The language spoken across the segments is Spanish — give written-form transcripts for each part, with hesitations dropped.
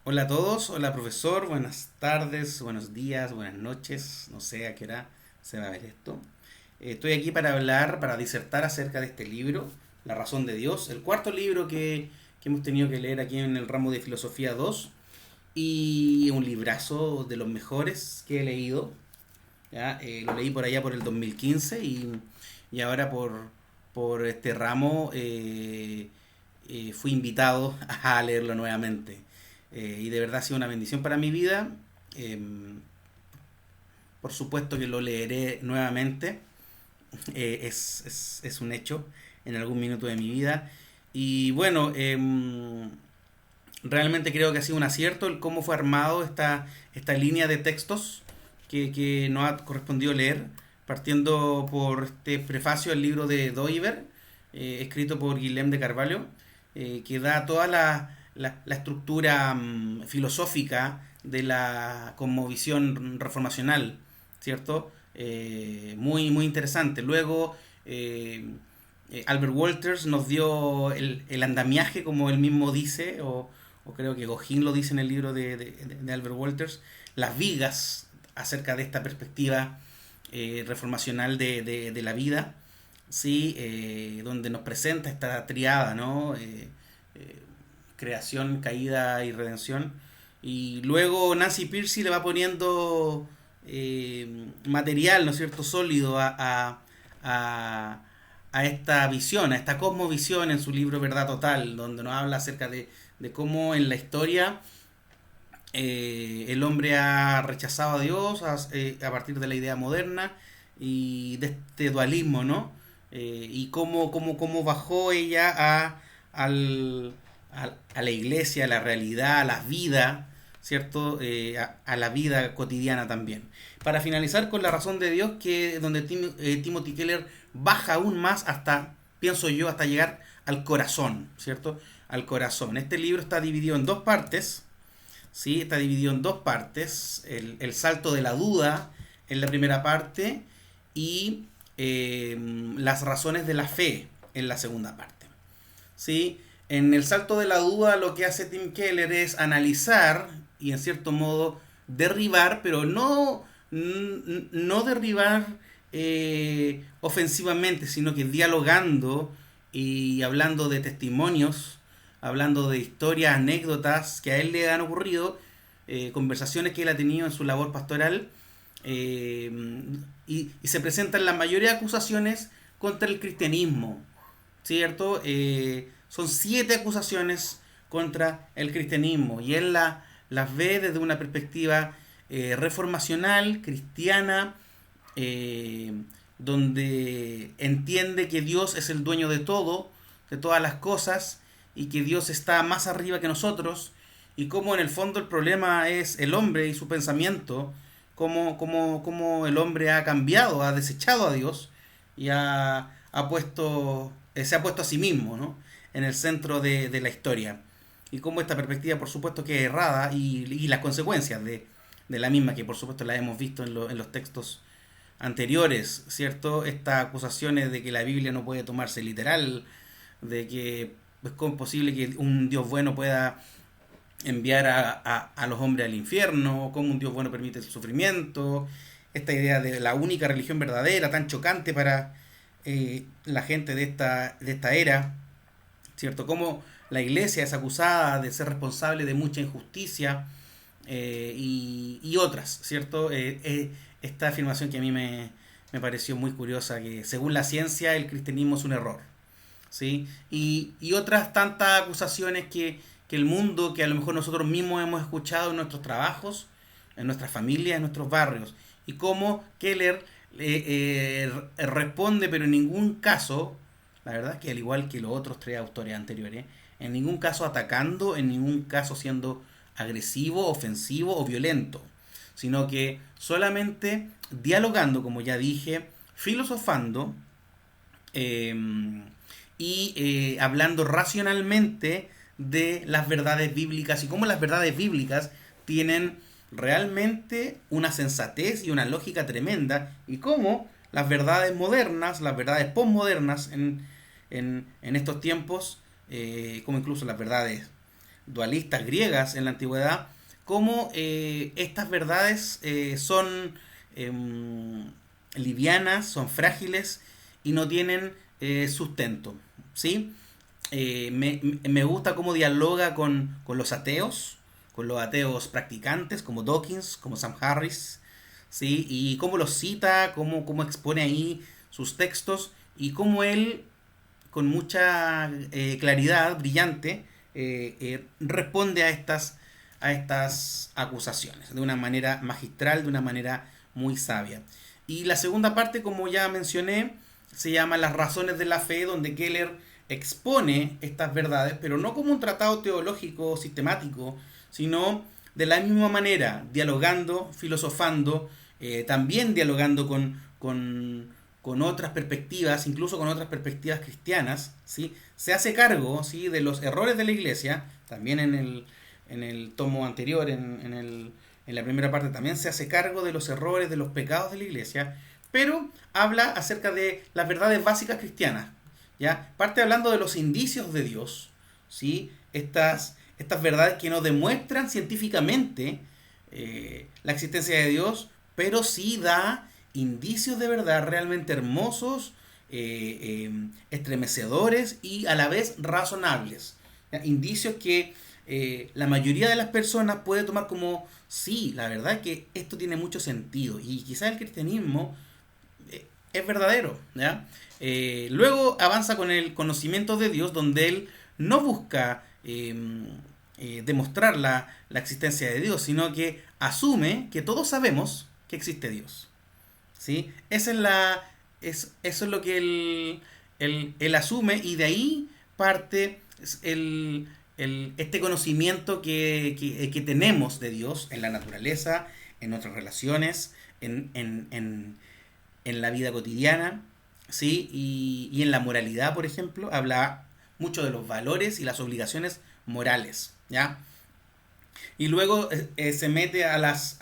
Hola a todos, hola profesor, buenas tardes, buenos días, buenas noches, no sé a qué hora se va a ver esto. Estoy aquí para hablar, para disertar acerca de este libro, La razón de Dios, el cuarto libro que hemos tenido que leer aquí en el ramo de Filosofía 2 y un librazo de los mejores que he leído. ¿Ya? Lo leí por allá por el 2015 y ahora por este ramo fui invitado a leerlo nuevamente. Y de verdad ha sido una bendición para mi vida. Eh, por supuesto que lo leeré nuevamente. Es un hecho en algún minuto de mi vida. Y bueno, realmente creo que ha sido un acierto el cómo fue armado esta línea de textos que nos ha correspondido leer, partiendo por este prefacio al libro de Doiver, escrito por Guillem de Carvalho, que da toda la estructura filosófica de la cosmovisión reformacional, ¿cierto? Muy interesante. Luego, Albert Walters nos dio el andamiaje, como él mismo dice, o creo que Gojín lo dice en el libro de Albert Walters, las vigas acerca de esta perspectiva reformacional de la vida, ¿sí? Donde nos presenta esta triada, ¿no? Eh, creación, caída y redención. Y luego Nancy Pearcey le va poniendo material, ¿no es cierto?, sólido a, a esta visión, a esta cosmovisión en su libro Verdad Total, donde nos habla acerca de cómo en la historia el hombre ha rechazado a Dios a partir de la idea moderna y de este dualismo, ¿no? Y cómo bajó ella al, a la iglesia, a la realidad, a la vida, ¿cierto? A la vida cotidiana también. Para finalizar con la razón de Dios, que donde Timothy Keller baja aún más hasta, pienso yo, hasta llegar al corazón, ¿cierto? Al corazón. Este libro está dividido en dos partes, ¿sí? Está dividido en dos partes. El salto de la duda en la primera parte y las razones de la fe en la segunda parte. ¿Sí? En el salto de la duda lo que hace Tim Keller es analizar y en cierto modo derribar, pero no derribar ofensivamente, sino que dialogando y hablando de testimonios, hablando de historias, anécdotas que a él le han ocurrido, conversaciones que él ha tenido en su labor pastoral, eh, y se presentan la mayoría de acusaciones contra el cristianismo, ¿cierto? Son 7 acusaciones contra el cristianismo y él las ve desde una perspectiva reformacional, cristiana, eh, donde entiende que Dios es el dueño de todo, de todas las cosas, y que Dios está más arriba que nosotros, y cómo en el fondo el problema es el hombre y su pensamiento, cómo el hombre ha cambiado, ha desechado a Dios y se ha puesto a sí mismo, ¿no?, en el centro de la historia. Y cómo esta perspectiva, por supuesto, que es errada y las consecuencias de la misma, que por supuesto la hemos visto en los textos anteriores, ¿cierto? Estas acusaciones de que la Biblia no puede tomarse literal, de que es posible que un Dios bueno pueda enviar a los hombres al infierno, cómo un Dios bueno permite el sufrimiento, esta idea de la única religión verdadera, tan chocante para la gente de esta era, ¿cierto? Cómo la iglesia es acusada de ser responsable de mucha injusticia y otras, ¿cierto? Esta afirmación que a mí me pareció muy curiosa, que según la ciencia el cristianismo es un error, ¿sí? Y otras tantas acusaciones que el mundo, que a lo mejor nosotros mismos hemos escuchado en nuestros trabajos, en nuestras familias, en nuestros barrios, y cómo Keller responde, pero en ningún caso, la verdad es que al igual que los otros 3 autores anteriores, en ningún caso atacando, en ningún caso siendo agresivo, ofensivo o violento, sino que solamente dialogando, como ya dije, filosofando, eh, hablando racionalmente de las verdades bíblicas y cómo las verdades bíblicas tienen realmente una sensatez y una lógica tremenda y cómo las verdades modernas, las verdades postmodernas en estos tiempos, como incluso las verdades dualistas griegas en la antigüedad, cómo estas verdades son livianas, son frágiles y no tienen sustento. ¿Sí? Me gusta cómo dialoga con con los ateos practicantes, como Dawkins, como Sam Harris, ¿sí? Y cómo los cita, cómo expone ahí sus textos y cómo él, con mucha claridad, brillante, responde a estas acusaciones de una manera magistral, de una manera muy sabia. Y la segunda parte, como ya mencioné, se llama Las razones de la fe, donde Keller expone estas verdades, pero no como un tratado teológico sistemático, sino de la misma manera, dialogando, filosofando, también dialogando con otras perspectivas, incluso con otras perspectivas cristianas, ¿sí? Se hace cargo, ¿sí?, de los errores de la iglesia, también en el tomo anterior, en la primera parte, también se hace cargo de los errores, de los pecados de la iglesia, pero habla acerca de las verdades básicas cristianas, ¿ya? Parte hablando de los indicios de Dios, ¿sí? Estas verdades que no demuestran científicamente la existencia de Dios, pero sí da indicios de verdad realmente hermosos, estremecedores y a la vez razonables. ¿Ya? Indicios que la mayoría de las personas puede tomar como, sí, la verdad es que esto tiene mucho sentido. Y quizás el cristianismo es verdadero. ¿Ya? Luego avanza con el conocimiento de Dios, donde él no busca demostrar la existencia de Dios, sino que asume que todos sabemos que existe Dios. ¿Sí? Eso es lo que él asume, y de ahí parte este conocimiento que tenemos de Dios en la naturaleza, en nuestras relaciones, en la vida cotidiana, ¿sí? Y en la moralidad, por ejemplo, habla mucho de los valores y las obligaciones morales, ¿ya? Y luego se mete a las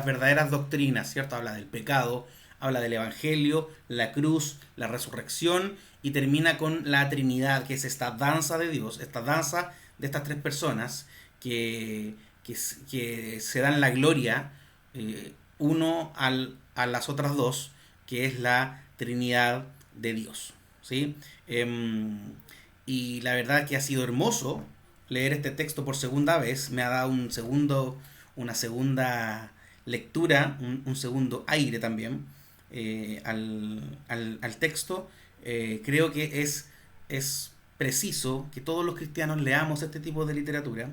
verdaderas doctrinas, ¿cierto? Habla del pecado, habla del evangelio, la cruz, la resurrección, y termina con la Trinidad, que es esta danza de Dios, esta danza de estas tres personas que se dan la gloria uno a las otras dos, que es la Trinidad de Dios, ¿sí? Y la verdad que ha sido hermoso leer este texto por segunda vez. Me ha dado una segunda lectura, un segundo aire también al texto. Creo que es preciso que todos los cristianos leamos este tipo de literatura.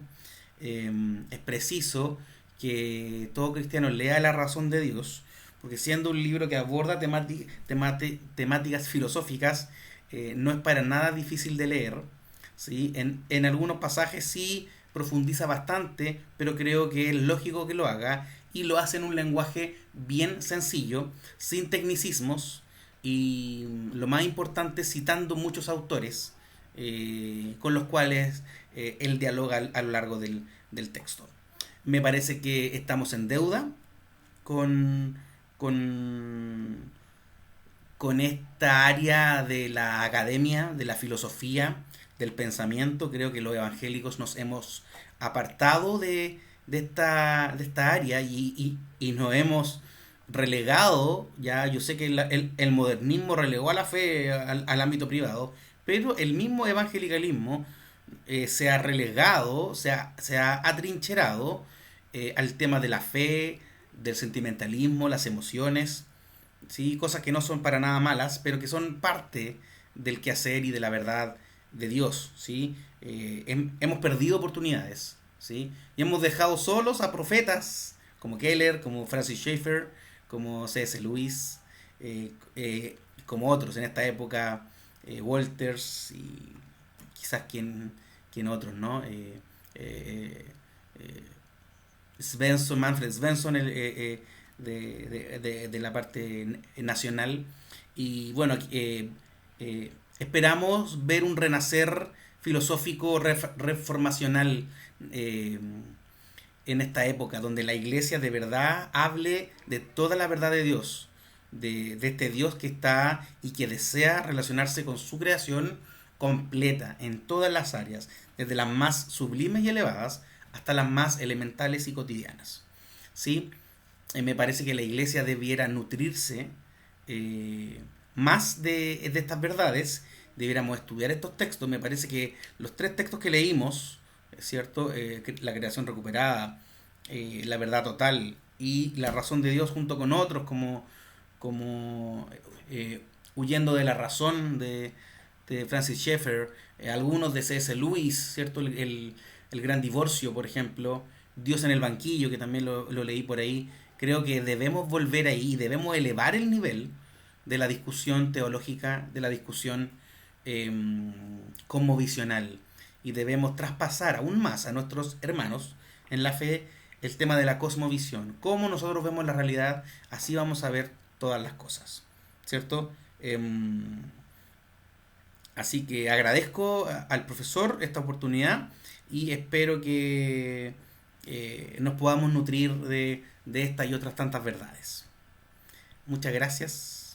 Es preciso que todo cristiano lea La razón de Dios, porque siendo un libro que aborda temáticas filosóficas, no es para nada difícil de leer, ¿sí? En algunos pasajes sí profundiza bastante, pero creo que es lógico que lo haga, y lo hace en un lenguaje bien sencillo, sin tecnicismos, y lo más importante, citando muchos autores con los cuales él dialoga a lo largo del texto. Me parece que estamos en deuda con, con, con esta área de la academia, de la filosofía, del pensamiento. Creo que los evangélicos nos hemos apartado de esta área, y nos hemos relegado. Ya, yo sé que el modernismo relegó a la fe al ámbito privado, pero el mismo evangelicalismo se ha relegado, se ha atrincherado al tema de la fe, del sentimentalismo, las emociones, ¿sí? Cosas que no son para nada malas, pero que son parte del quehacer y de la verdad de Dios, ¿sí? Hemos perdido oportunidades, ¿sí? Y hemos dejado solos a profetas como Keller, como Francis Schaeffer, como C.S. Lewis, como otros en esta época, Walters, y quizás quien otros, ¿no? Eh, Svensson, Manfred Svensson, de la parte nacional. Y bueno, esperamos ver un renacer filosófico reformacional eh, en esta época, donde la iglesia de verdad hable de toda la verdad de Dios, de este Dios que está y que desea relacionarse con su creación completa en todas las áreas, desde las más sublimes y elevadas hasta las más elementales y cotidianas. ¿Sí? Me parece que la iglesia debiera nutrirse más de estas verdades, debiéramos estudiar estos textos. Me parece que los tres textos que leímos, ¿cierto? La creación recuperada, la verdad total y la razón de Dios junto con otros como huyendo de la razón de Francis Schaeffer, algunos de C.S. Lewis, ¿cierto? El gran divorcio, por ejemplo, Dios en el banquillo, que también lo leí por ahí. Creo que debemos volver ahí, debemos elevar el nivel de la discusión teológica, de la discusión eh, cosmovisional, y debemos traspasar aún más a nuestros hermanos en la fe el tema de la cosmovisión. Cómo nosotros vemos la realidad, así vamos a ver todas las cosas, ¿cierto? Así que agradezco al profesor esta oportunidad y espero que nos podamos nutrir de estas y otras tantas verdades. Muchas gracias.